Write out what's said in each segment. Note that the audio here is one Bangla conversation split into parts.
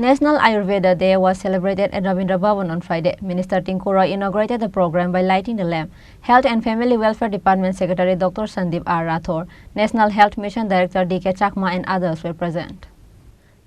National Ayurveda Day was celebrated at Rabindra Bhavan on Friday. Minister Tinku Roy inaugurated the program by lighting the lamp. Health and Family Welfare Department Secretary Dr. Sandeep R. Rathore, National Health Mission Director D.K. Chakma and others were present.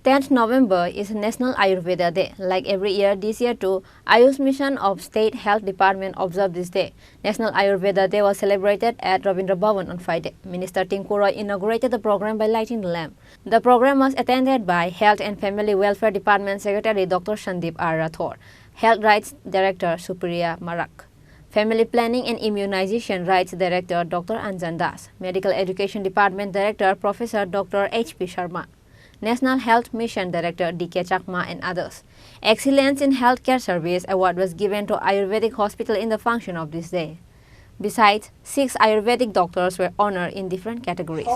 10th November is National Ayurveda Day. Like every year, this year too, Ayush Mission of State Health Department observed this day. National Ayurveda Day was celebrated at Rabindra Bhavan on Friday. Minister Tinku Roy inaugurated the program by lighting the lamp. The program was attended by Health and Family Welfare Department Secretary Dr. Sandeep R. Rathore, Health Rights Director Supriya Marak, Family Planning and Immunization Rights Director Dr. Anjan Das, Medical Education Department Director Professor Dr. H.P. Sharma, National Health Mission Director D.K. Chakma and others. Excellence in Healthcare Service Award was given to Ayurvedic Hospital in the function of this day. Besides, 6 Ayurvedic doctors were honored in different categories.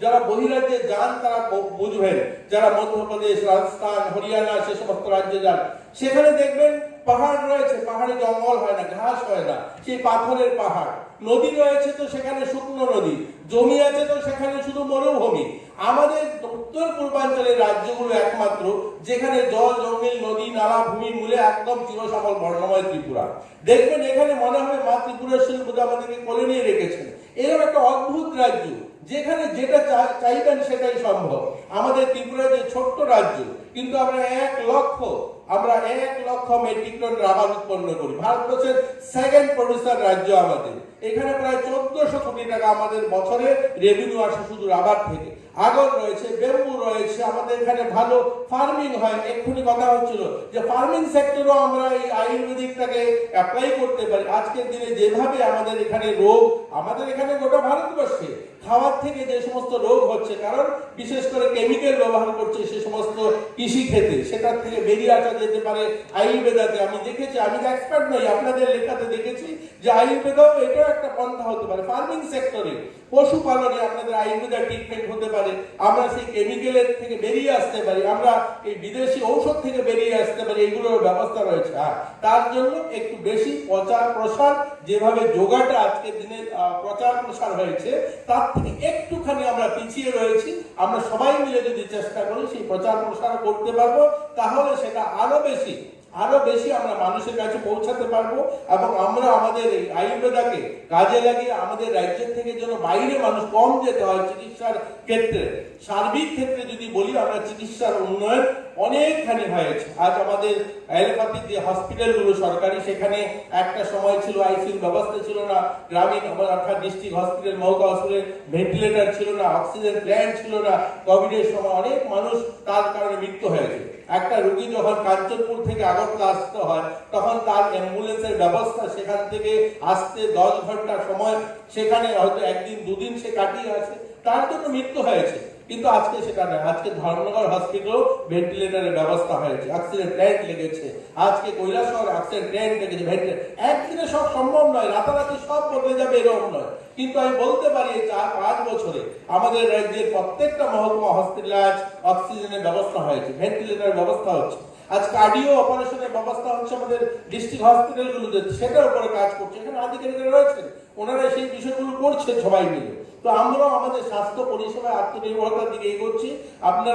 যারা বহিরাজ্যে যান তারা বুঝবেন, যারা মধ্যপ্রদেশ, রাজস্থান, হরিয়ানা সে সমস্ত রাজ্যে যান, সেখানে দেখবেন পাহাড় রয়েছে, পাহাড়ে জঙ্গল হয় না, ঘাস হয় না, সেই পাথরের পাহাড়। নদী রয়েছে তো সেখানে শুকনো নদী, জমি আছে তো সেখানে শুধু মরুভূমি। আমাদের উত্তর পূর্বাঞ্চলের রাজ্যগুলো একমাত্র যেখানে জল, জঙ্গল, নদী, নালা, ভূমি মূলে একদম চিরসবল বর্ণময় ত্রিপুরা। দেখবেন এখানে মনে হবে মা ত্রিপুরেশ্বরী বোধ আমাদেরকে কোলে নিয়ে রেখেছেন। এরকম একটা অদ্ভুত রাজ্য যেখানে যেটা চাইবেন সেটাই সম্ভব। আমাদের ত্রিপুরা যে ছোট্ট রাজ্য, কিন্তু আমরা 1 লক্ষ মেট্রিক টন রাবার উৎপন্ন করি। ভারতবর্ষের সেকেন্ড প্রডিউসার রাজ্য আমাদের। এখানে প্রায় 1400 কোটি টাকা আমাদের বছরে রেভিনিউ আসে শুধু রাবার থেকে। আগর রয়েছে, বেম্বু রয়েছে, আমাদের এখানে ভালো ফার্মিং হয়। এক্ষুনি কথা হচ্ছিল যে ফার্মিং সেক্টরও আমরা এই আয়ুর্বেদিকটাকে অ্যাপ্লাই করতে পারি। আজকের দিনে যেভাবে আমাদের এখানে রোগ, আমাদের এখানে গোটা ভারতবর্ষে খাওয়ার থেকে যে সমস্ত রোগ হচ্ছে, কারণ বিশেষ করে কেমিক্যাল ব্যবহার করছে সে সমস্ত কৃষি ক্ষেত্রে, সেটার থেকে বেরিয়ে আসা যেতে পারে আয়ুর্বেদাতে। আমি দেখেছি, আমি এক্সপার্ট নই, আপনাদের লেখাতে দেখেছি যে আয়ুর্বেদাও এটাও একটা পন্থা হতে পারে। ফার্মিং সেক্টরে, পশুপালনে আপনাদের আয়ুর্বেদা ট্রিটমেন্ট হতে পারে। আমরা সেই কেমিক্যালের থেকে বেরিয়ে আসতে পারি, আমরা এই বিদেশি ঔষধ থেকে বেরিয়ে আসতে পারি, এগুলোর ব্যবস্থা রয়েছে। তার জন্য একটু বেশি প্রচার প্রসার, যেভাবে যোগাটা আজকের দিনে প্রচার প্রসার হয়েছে তার থেকে একটুখানি আমরা পিছিয়ে রয়েছি। আমরা সবাই মিলে যদি চেষ্টা করি সেই প্রচার প্রসার করতে পারবো, তাহলে সেটা আরো বেশি আমরা মানুষের কাছে পৌঁছাতে পারবো। এবং আমরা আমাদের এই আয়ুর্বেদাকে কাজে লাগিয়ে আমাদের রাজ্যের থেকে যেন বাইরে মানুষ কম যেতে হয় চিকিৎসার ক্ষেত্রে। সার্বিক ক্ষেত্রে যদি বলি, আমরা চিকিৎসার উন্নয়ন অনেকখানি হয়েছে। আজ আমাদের এলোপ্যাথিক যে হসপিটালগুলো সরকারি, সেখানে একটা সময় ছিল আইসিইউ ব্যবস্থা ছিল না, গ্রামীণ অর্থাৎ ডিস্ট্রিক্ট হসপিটাল, মহকুমা হসপিটালে ভেন্টিলেটর ছিল না, অক্সিজেন প্ল্যান্ট ছিল না। কোভিডের সময় অনেক মানুষ তার কারণে মৃত্যু হয়েছে। একটা রোগী যখন কাঞ্চনপুর থেকে আগরতলা আসতে হয়, তখন তার অ্যাম্বুলেন্সের ব্যবস্থা, সেখান থেকে আসতে 10 ঘন্টা সময়, সেখানে হয়তো 1 দিন 2 দিন সে কাটিয়ে আছে, তার জন্য মৃত্যু হয়েছে। কিন্তু আজকে সেটা নয়। আজকে ধর্মনগর হসপিটাল ভেন্টিলেটরের ব্যবস্থা হয়েছে, অক্সিজেন প্ল্যান্ট লেগেছে। আজকে কৈলাসহর অক্সিজেন প্ল্যান্ট লেগেছে, ভেন্টিলেটর। একদিনে সব সম্ভব নয়, রাতারাতি সব বদলে যাবে এরকম নয়। কিন্তু আমি বলতে পারি 4-5 বছরে আমাদের রাজ্যের প্রত্যেকটা মহকুমা হসপিটালে আজ অক্সিজেনের ব্যবস্থা হয়েছে, ভেন্টিলেটরের ব্যবস্থা হচ্ছে। আজ কার্ডিও অপারেশনের ব্যবস্থা হচ্ছে আমাদের ডিস্ট্রিক্ট হসপিটালগুলোতে, সেটার উপরে কাজ করছে। এখানে আধিকারিকরা রয়েছেন, ওনারা সেই বিষয়গুলো করছেন সবাই মিলে। তো আমরাও আমাদের স্বাস্থ্য পরিষেবায় আত্মনির্ভরতার দিকে এগোচ্ছি। আমরা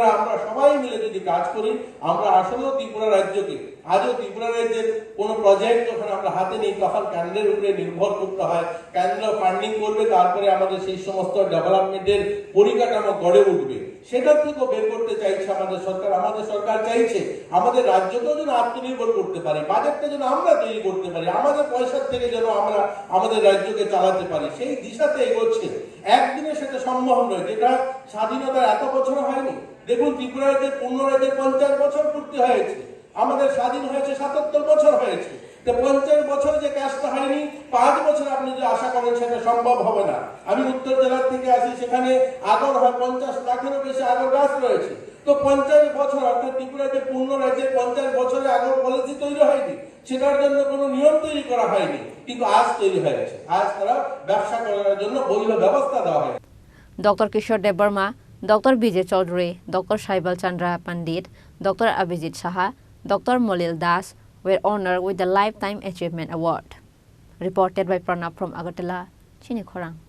সবাই মিলে যদি কাজ করি, আমরা আসলেও ত্রিপুরা রাজ্যকে, আজও ত্রিপুরা রাজ্যের কোনো প্রজেক্ট যখন আমরা হাতে নিই, তখন কেন্দ্রের উপরে নির্ভর করতে হয়। কেন্দ্র ফান্ডিং করবে, তারপরে আমাদের সেই সমস্ত ডেভেলপমেন্টের পরিকাঠামো গড়ে উঠবে। সেটার থেকেও বের করতে চাইছে আমাদের সরকার। আমাদের সরকার চাইছে আমাদের রাজ্যকেও যেন আত্মনির্ভর করতে পারি, বাজেটটা যেন আমরা তৈরি করতে পারি, আমাদের পয়সার থেকে যেন আমরা আমাদের রাজ্যকে চালাতে পারি, সেই দিশাতে এগোচ্ছে। একদিনে সেটা সম্ভব নয়, যেটা স্বাধীনতার এত বছর হয়নি। দেখুন, ত্রিপুরা রাজ্যের 15 রাজ্যের 50 বছর পূর্তি হয়েছে, আমাদের স্বাধীন হয়েছে 77 বছর হয়েছে। তো 50 বছর যে কাজটা হয়নি, 5 বছর আপনি যে আশা করেন সেটা সম্ভব হবে না। আমি উত্তর জেলার থেকে আসি, সেখানে আগর হয় 50 লাখেরও বেশি আগর গাছ রয়েছে। তো 50 বছর, অর্থাৎ ত্রিপুরা যে পূর্ণ রাজ্যের 50 বছরে আগর পলিসি তৈরি হয়নি, সেটার জন্য কোনো নিয়ম তৈরি করা হয়নি, কিন্তু আজ তৈরি হয়েছে। আজ তারা ব্যবসা করার জন্য বৈধ ব্যবস্থা দেওয়া হয়। Dr. Kishore Dev Burma, Dr. Vijay Chaudhary, Dr. Shaibal Chandra Pandit, Dr. Abhijit Saha, Dr. Molil Das were honored with the Lifetime Achievement Award. Reported by Pranab from Agartala, Chini Khorang.